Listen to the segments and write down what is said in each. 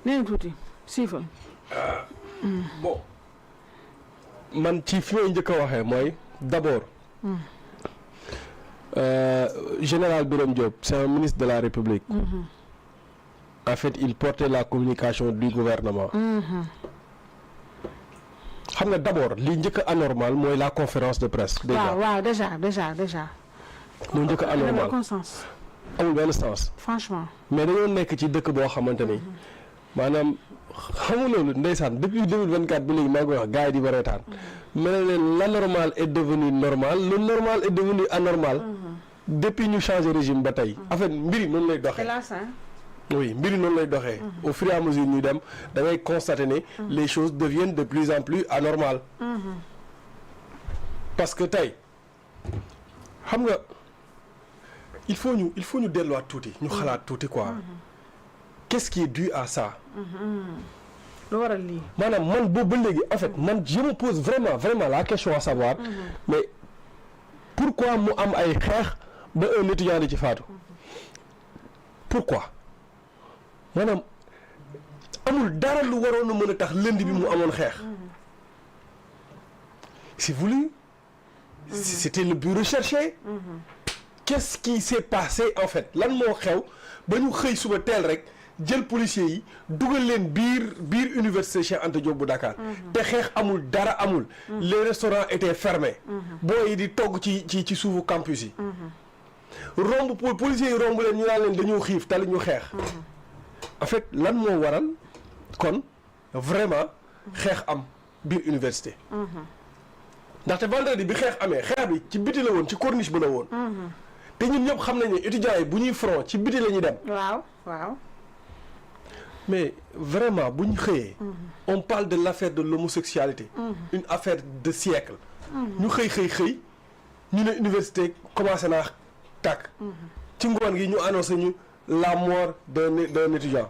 nee na tuuti siifal. bon man ci fi may njëkk a waxee mooy d'abord. Général Birame Diop c'est un ministre de la République. En fait il portait la communication du gouvernement. xam nga d'abord li njëkk a anormal mooy la conférence de presse. waaw déjà. moo njëkk a anormal amul benn sens. franchement. mais dañoo nekk ci dëkk boo xamante ni maanaam xamu loolu ndeysaan depuis 2024 bi léegi maa ngi koy wax gars yi di ba reetaan. ma ne leen l'anormal est devenu normal le normal est devenu anormal. depuis ñu changer régime ba tey. en fait mbiri noonu lay doxee. oui mbiri noonu lay doxee. au fur et à mesure ñuy dem da ngay constater ne. les choses deviennent de plus en plus anormales. parce que tey xam nga il faut ñu delluwaat tuuti ñu xalaat tuuti quoi. qu'est-ce qui est dû à ça. lu waral lii. maanaam man boobu ba léegi en fait man je me pose vraiment la question à savoir. mais pourquoi mu am ay xeex ba un étudiant di ci faatu. pourquoi maanaam amul dara lu waroon a mën a tax lundi bi mu amoon xeex. c'est voulu. c'était le but recherché. qu'est-ce qui s'est passé en fait lan moo xew ba ñu xëy suba teel rek jël policiers yi dugal leen biir université Cheikh Anta Diop bu Dakar. te xeex amul dara amul. les restaurants étaient fermés. booy yi di togg ci suufu campus yi. romb policiers yi romb leen ñu naan leen dañoo xiif te ñu xeex. en fait lan moo waral kon vraiment xeex am biir université. ndaxte vendredi bi xeex amee xeex bi ci biti la woon ci corniche bi la woon. te ñun ñëpp xam nañ ne étudiants yi bu ñuy front ci biti la ñuy dem. waaw. mais vraiment bu ñu xëyee. on parle de l'affaire de l'homosexualité. une affaire de siècle. ñu xëy ñu ne université commencé naa tàkk. ci ngoon gi ñu annoncé ñu la mort d'un étudiant.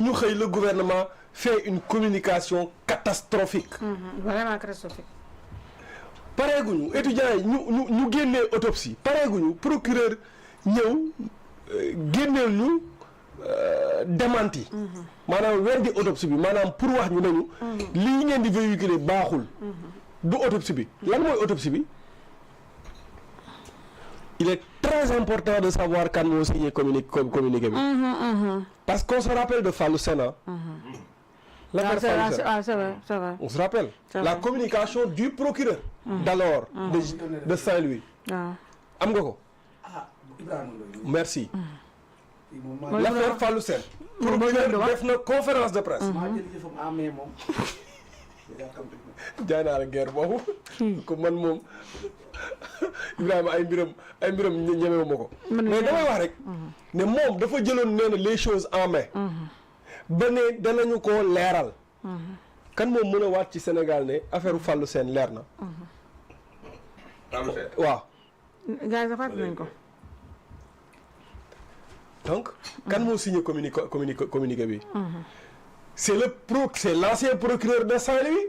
ñu xëy le gouvernement fait une communication catastrophique. vraiment catastrophique. pareeguñu étudiants yi ñu génnee autopsie pareeguñu procureur ñëw génneel ñu démenti. maanaam weddi autopsie bi maanaam pour wax ñu nañu. lii ngeen di véhiculer baaxul. du autopsie bi lan mooy autopsie bi. il est très important de savoir kan moo signé communiqué bi. parce qu'on se rappelle de Fallou Sène. c'est vrai. On se rappelle la communication du procureur d'alors de Saint-Louis. am nga ko. merci. l'affaire Fallou Sène. procureur def na conférence de presse. jaay naa la guerre boobu. ko man moom Ibrahima ay mbiram ñemewu ma ko. mais damay wax rek. ne moom dafa jëloon nee na les choses en main. ba ne danañu ko leeral. kan moom mën a waat ci Sénégal ne affaire Fallou Sène leer na. Fallou Sène waaw. gars yi fàttali nañ ko. donc kan moo signé communiqué bi. c'est l'ancien procureur de Saint-Louis.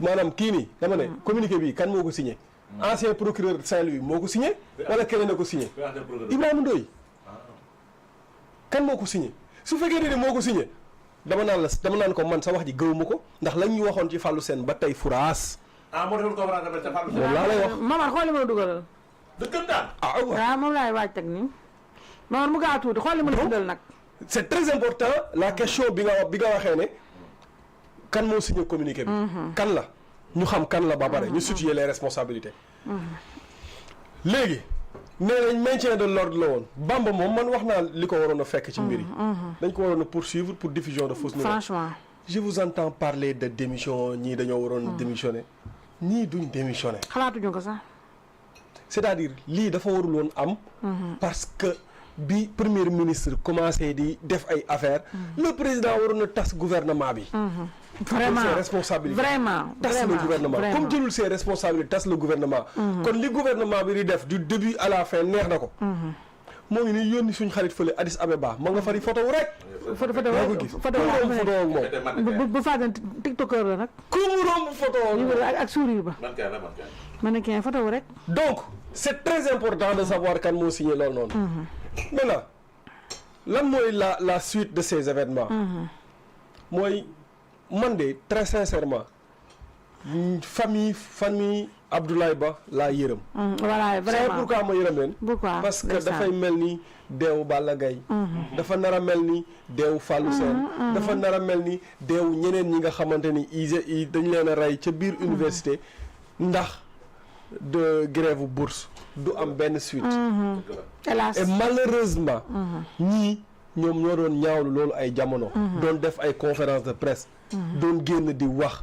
maanaam kii nii dama ne communiqué bi kan moo ko signé. ancien procureur de Saint-Louis moo ko signé. wala keneen a ko signé. Ibrahima Ndoye. kan moo ko signé su fekkee ne moo ko signé dama naan ko man sa wax ji gëwuma ko ndax lañ ñu waxoon ci Fallou Sène ba tey furaas. moo defoon conférence de presse Fallou Sène. loolu laa lay wax. Mamar xool li ma la dugalal. dëggantaan. waaw moom laay waaj teg nii. Mamar mu gaaw tuuti xool li ma la dugal nag. c'est très important la question bi nga waxee ne kan moo signé communiqué bi. kan la ñu xam kan la ba pare ñu situer les responsabilités. léegi. nee nañ maintien de l'ordre la woon Bamba moom man wax naa li ko waroon a fekk ci mbir yi. dañ ko waroon a poursuivre pour diffusion de fausses nouvelles. franchement. je vous entends parler de démission ñii dañoo waroon démissionner ñii duñ démissionner. xalaatuñu ko sax. c'est-à-dire lii dafa warul woon am. parce que bi premier ministre commencé di def ay affaires. le président waroon a tas gouvernement bi. vraiment ses responsabilités vraiment tas le gouvernement comme jëlul ses responsabilités tas le gouvernement. kon li gouvernement bi di def du début à la fin neex na ko. moo ngi ni yónni suñ xarit fële Addis Abeba ma nga fari photo wu rek. photo moom bu fàttali tiktokeur la nag. ku mu romb photo ak sourire ba. mannequin photo wu rek. donc c'est très important de savoir kan moo signé loolu noonu. maintenant lan mooy la suite de ces événements. mooy man de très sincèrement famille Abdoulaye Ba laa yërëm. voilà vraiment pourquoi ma yërëm leen. pourquoi parce que dafay mel ni deewu Balla Gaye dafa nar a mel ni deewu Fallou Sène dafa nar a mel ni deewu ñeneen ñi nga xamante ni dañ leen a rey ca biir université ndax de grève bourse du am benn suite. hélas et malheureusement ñii ñoom ñoo doon ñaawlu loolu ay jamono. doon def ay conférence de presse. doon génn di wax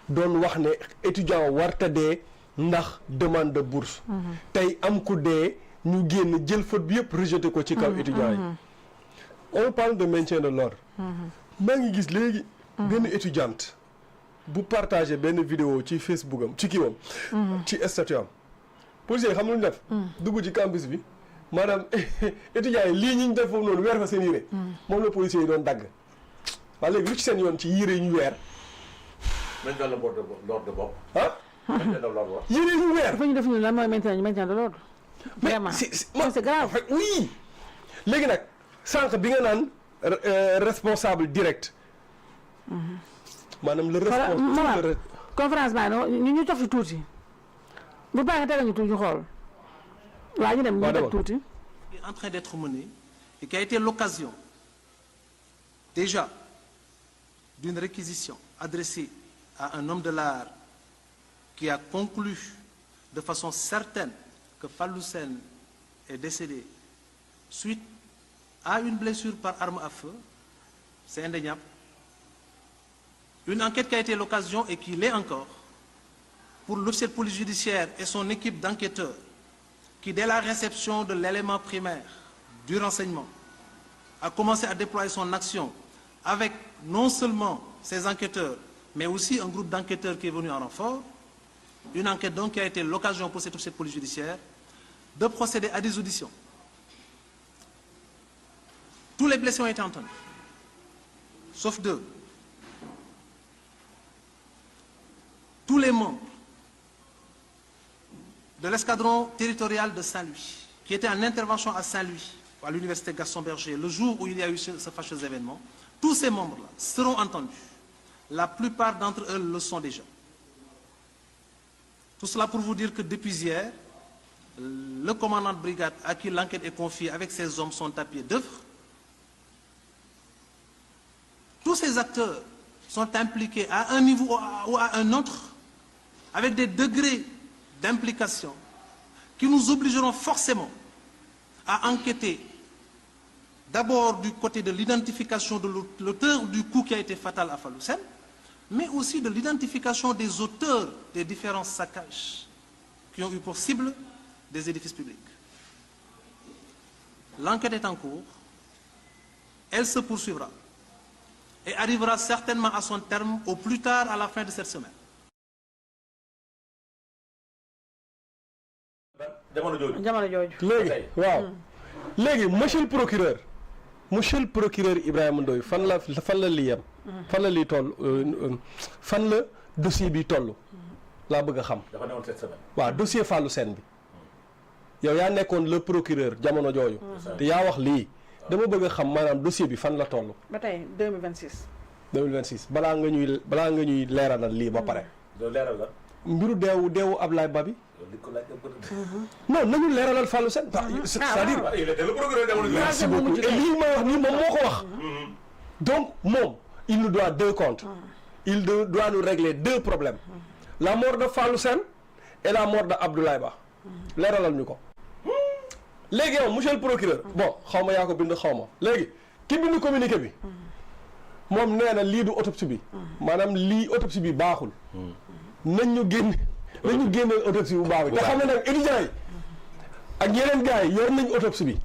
doon wax ne étudiant warta dee ndax demande de bourse. tey am ku dee ñu génn jël faute bi yëpp rejeté ko ci kaw étudiants yi. on parle de maintien de l'ordre. maa ngi gis léegi benn étudiante bu partagé benn vidéo ci Facebook am ci kiiwam ci statut am policiers yi xam lu ñu def dugg ci campus bi maanaam étudiants yi lii ñu def foofu noonu weer fa seen yére moom la policiers yi doon dagg waaye léegi lu ci seen yoon ci yére yi ñu weer maintien de l'ordre bopp. ah maintien de l'ordre. yére yi ñu weer dafa ñu def ñu lan mooy maintien de l'ordre vraiment c'est grave. oui léegi nag sànq bi nga naan responsable direct maanaam le responsable conférence baa ñu tof ci tuuti bu baax nga tegal ñu tuuti xool waaw ñu dem ñu teg tuuti est en train d'être mené et qui a été l'occasion déjà d'une réquisition adressée à un homme de l'art qui a conclu de façon certaine que Fallou Sène est décédé suite à une blessure par arme à feu, c'est indéniable. Une enquête qui a été l'occasion et qui l'est encore pour l'officier de police judiciaire et son équipe d'enquêteurs qui, dès la réception de l'élément primaire du renseignement, a commencé à déployer son action avec non seulement ses enquêteurs, mais aussi un groupe d'enquêteurs qui est venu en renfort. Une enquête donc qui a été l'occasion pour cet officier de police judiciaire de procéder à des auditions. Tous les blessés ont été entendus, sauf deux. Tous les membres de l'escadron territorial de Saint-Louis, qui étaient en intervention à Saint-Louis, à l'université Gaston Berger, le jour où il y a eu ce fâcheux événement, tous ces membres-là seront entendus. La plupart d'entre eux le sont déjà. Tout cela pour vous dire que depuis hier, le commandant de brigade à qui l'enquête est confiée avec ses hommes sont à pied d'œuvre. Tous ces acteurs sont impliqués à un niveau ou à un autre, avec des degrés d'implication qui nous obligeront forcément à enquêter d'abord du côté de l'identification de l'auteur du coup qui a été fatal à Fallou Sène, mais aussi de l'identification des auteurs des différents saccages qui ont eu pour cible des édifices publics. L'enquête est en cours, elle se poursuivra et arrivera certainement à son terme au plus tard à la fin de cette semaine. jamono jooju léegi waaw léegi monsieur le procureur Ibrahima Ndoye fan la lii yem fan la lii toll fan la dossier bi toll laa bëgg a xam dafa newoon cette semaine. waaw dossier Fallou Sène bi yow yaa nekkoon le procureur jamono jooju te yaa wax lii dama bëgg a xam maanaam dossier bi fan la toll ba tey 2026 balaa nga ñuy leeralal lii ba pare loolu leeral la. mbiru deewu Ablaye Ba bi non nañu leeralal Fallou Sène c'est-à-dire il était le procureur jamono jooju. merci beaucoup et lii may wax nii moom moo ko wax donc moom il nous doit deux comptes il doit nous régler deux problèmes la mort de Fallou Sène et la mort de Abdoulaye Ba leeralal ñu ko léegi yow monsieur le procureur bon xaw ma yaa ko bind xaw ma léegi ki bind communiqué bi moom nee na lii du autopsie bi maanaam lii autopsie bi baaxul nañ ñu génne autopsie bu baax bi te xam ne nag étudiants yi ak yeneen gars yi yor nañ autopsie bi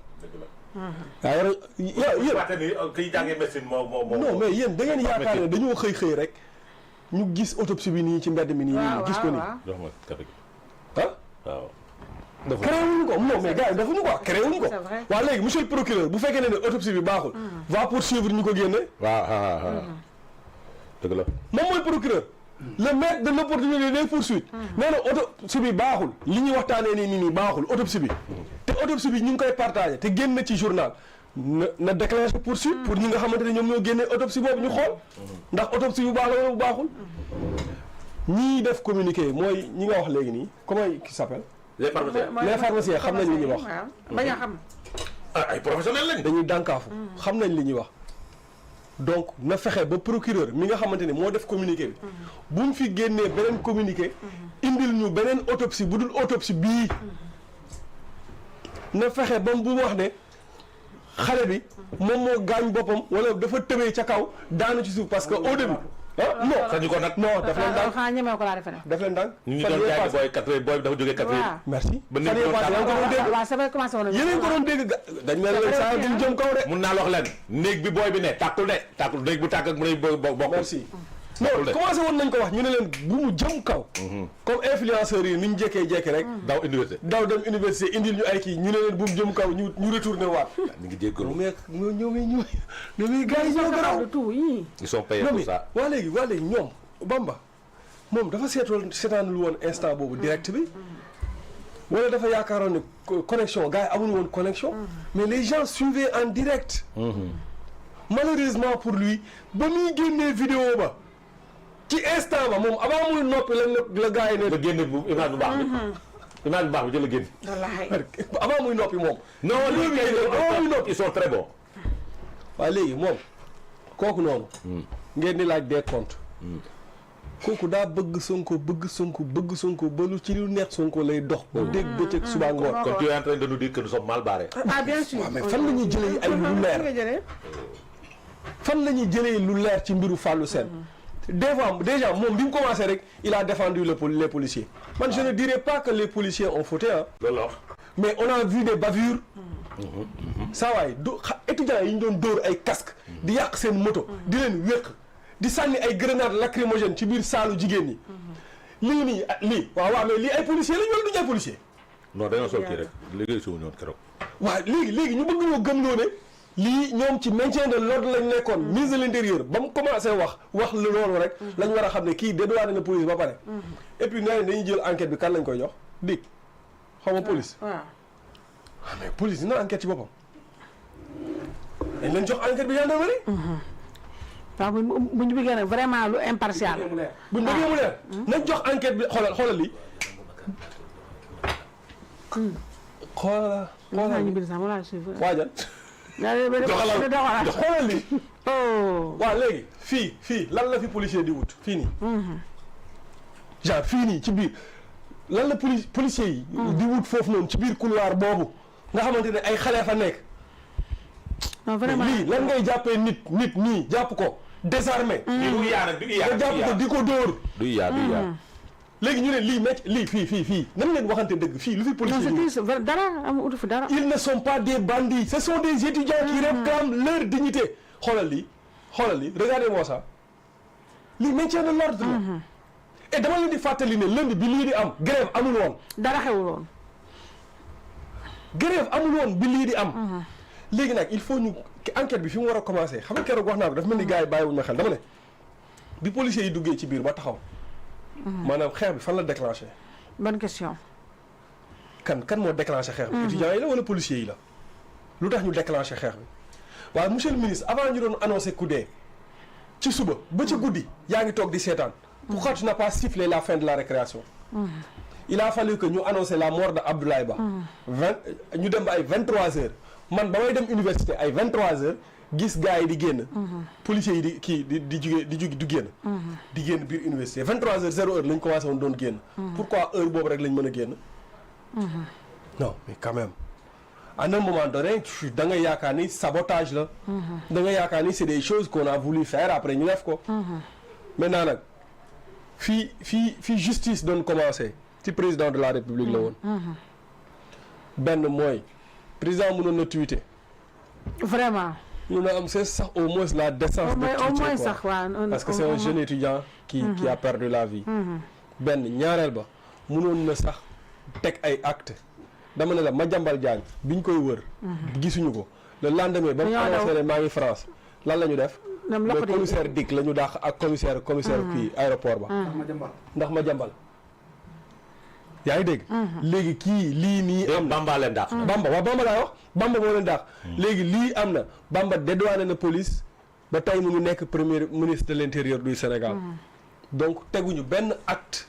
waaw yéen kiy jàngee médecine moo non mais yéen da ngeen yaakaar ne dañoo xëy rek ñu gis autopsie bi nii ci mbedd mi nii gis ko nii jox ma kàddu gi ah waaw créé wuñu ko non mais gars yi defuñu ko créé wuñu ko waaw léegi monsieur le procureur bu fekkee ne autopsie bi baaxul va poursuivre ñu ko génne waaw dëgg la moom mooy procureur le maître de l'opportunité des poursuites nee na autopsie bi baaxul li ñuy waxtaanee nii baaxul autopsie bi te autopsie bi ñu ngi koy partagé te génn ci journal na déclenché poursuite pour ñi nga xamante ne ñoom ñoo génnee autopsie boobu ñu xool ndax autopsie bu baax la wala bu baaxul ñii def communiqué mooy ñi nga wax léegi nii comment qui s'appelle les pharmaciens xam nañ li ñuy wax bañ a xam ay professionnels lañ. dañuy dànkaafu xam nañ li ñuy wax donc na fexe ba procureur mi nga xamante ne moo def communiqué bi bu mu fi génnee beneen communiqué indil ñu beneen autopsie bu dul autopsie bii na fexe ba bu mu wax ne xale bi moom moo gaañ boppam wala dafa tëbee ca kaw daanu ci suuf parce que au début non sañu ko nag. non daf leen daan xanaa ñemee ko laa defe ne daf leen daan ñu ngi doon jaay booy 4 booy bi dafa jógee 4 waaw merci ba fan yii passé yaa ngi ko doon dégg waaw c'est vrai commencé woon yéen ko doon dégg dañ mel leen saa duñ jëm kaw de mun naa la wax leen néeg bi booy bi ne tàkkul néeg bu tàkk ak mu ne bokkul. merci non commencé woon nañ ko wax ñu ne leen bu mu jëm kaw comme influenceurs yi ni ñu jékkee rek daw université. daw dem université indil ñu ay kii ñu ne leen bu mu jëm kaw ñu retourné waat ñu ngi jéggalu. mais ñoom gars yi ñoo garaaw tout yi ils sont payés pour ça. waa léegi ñoom Bamba moom dafa seetaanul woon instant boobu direct bi wala dafa yaakaaroon ne connexion gars yi amuñu woon connexion mais les gens suivaient en direct malheureusement pour lui ba muy génnee vidéo ba ci instant ba moom avant muy noppi la gars yi ne la génn bu image bu baax bi. image bu baax bi jël la génn. wallaahi avant muy noppi moom non lii kay avant muy noppi ils sont très bons. waaye léegi moom kooku noonu ngeen di laaj des comptes kooku daa bëgg Sonko ba lu ci lu neex Sonko lay dox ba dégg bëccëg suba ngoon kon tu es en train de nous dire que nous sommes mal barrés. ah bien sûr mais fan la ñuy jëlee ay lu leer fan la ñuy jëlee lu leer ci mbiru Fallou Sène déjà moom bi mu commencé rek il a défendu les policiers man je ne dirais pas que les policiers ont fauté loolu la wax. mais on a vu des bavures saa waay étudiants yi ñu doon dóor ay casque di yàq seen moto di leen wéq di sànni ay grenades lacrymogènes ci biir saalu jigéen ñi lii nii lii waaw mais lii ay policiers lañ wala duñu ay policiers non dañoo sol kii rek liggéey suñu ñoon keroog. waaw léegi ñu bëgg ñoo gëmloo ne lii ñoom ci maintien de l'ordre lañ nekkoon ministre de l'intérieur ba mu commencé wax lu loolu rek lañ war a xam ne kii dédouané na police ba pare et puis nga ne dañuy jël enquête bi kan lañ koy jox dig xaw ma police waaw mais police dina enquête ci boppam dañ leen jox enquête bi gendarmerie waaw bu ñu bëggee nag vraiment lu impartial bu ñu bëggee mu leer nañ jox enquête bi xoolal lii xoolal ñu bind sax wala suivre waajal xoolal lii waaw léegi fii lan la fi policier di wut fii nii genre fii nii ci biir lan la policier yi di wut foofu noonu ci biir couloir boobu nga xamante ne ay xale fa nekk non vraiment lii lan ngay jàppee nit nii jàpp ko désarmé du yaa nag du yaa nga jàpp ko di ko dóor du yaa léegi ñu ne lii fii nan leen waxante dëgg fii lu fi policier non dara am utu fi dara ils ne sont pas des bandits ce sont des étudiants qui réclament leur dignité xoolal lii regardez-moi ça lii maintien de l'ordre la et dama leen di fàttali ne lundi bi lii di am grève amul woon dara xewul woon grève amul woon bi lii di am léegi nag il faut ñu enquête bi fi mu war a commencer xam nga keroog wax naa ko dafa mel ni gars yi bàyyiwuñ ma xel dama ne bi policiers yi duggee ci biir ba taxaw maanaam xeex bi fan la déclenché bonne question kan moo déclenché xeex bi étudiants yi la wala policiers yi la lu tax ñu déclenché xeex bi waaye monsieur le ministre avant ñu doon annoncé coup d'état ci suba ba ci guddi yaa ngi toog di seetaan pourquoi tu n'as pas sifflé la fin de la récréation il a fallu que ñu annoncé la mort de Abdoulaye Ba ñu dem ba ay 23h man ba may dem université ay 23h gis gars yi di génn policiers yi di génn di génn biir université 23h 0h lañ commencé woon doon génn pourquoi heure boobu rek lañ mën a génn non mais quand même à un moment donné da nga yaakaar ni sabotage la da nga yaakaar ni c'est des choses qu'on a voulu faire après ñu def ko maintenant nag fii justice doon commencé ci président de la république la woon benn mooy président mënoon na tweeter vraiment mun na am c'est sax au moins la décence de au moins tweeter sax quoi waaw parce que c'est un jeune étudiant qui a perdu la vie benn ñaareel ba mënoon na sax teg ay acte dama ne la Madiambal Diagne biñ koy wër gisuñu ko le lendemain ba mu annoncé ne maa ngi France lan la ñu def le commissaire Dick la ñu dàq ak commissaire kii aéroport ba ndax Madiambal yaa ngi dégg. léegi kii lii nii am na Bamba leen dàq. Bamba waaw Bamba laa wax Bamba moo leen dàq. léegi lii am na Bamba dédouané na police ba tey mu ngi nekk premier ministre de l'intérieur du Sénégal. donc teguñu benn acte.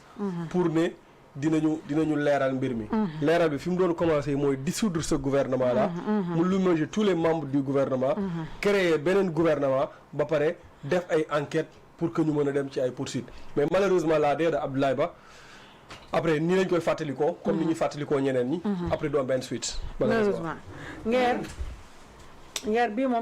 pour ne dinañu leeral mbir mi. leeral bi fi mu doon commencé mooy dissoudre ce gouvernement là. mu limoger tous les membres du gouvernement. créer beneen gouvernement ba pare def ay enquêtes pour que ñu mën a dem ci ay poursuites mais malheureusement la dee de Abdoulaye Ba après nii lañ koy fàttalikoo. comme ni ñuy fàttalikoo ñeneen ñi. après du am benn suite. malheureusement ngeer bii moom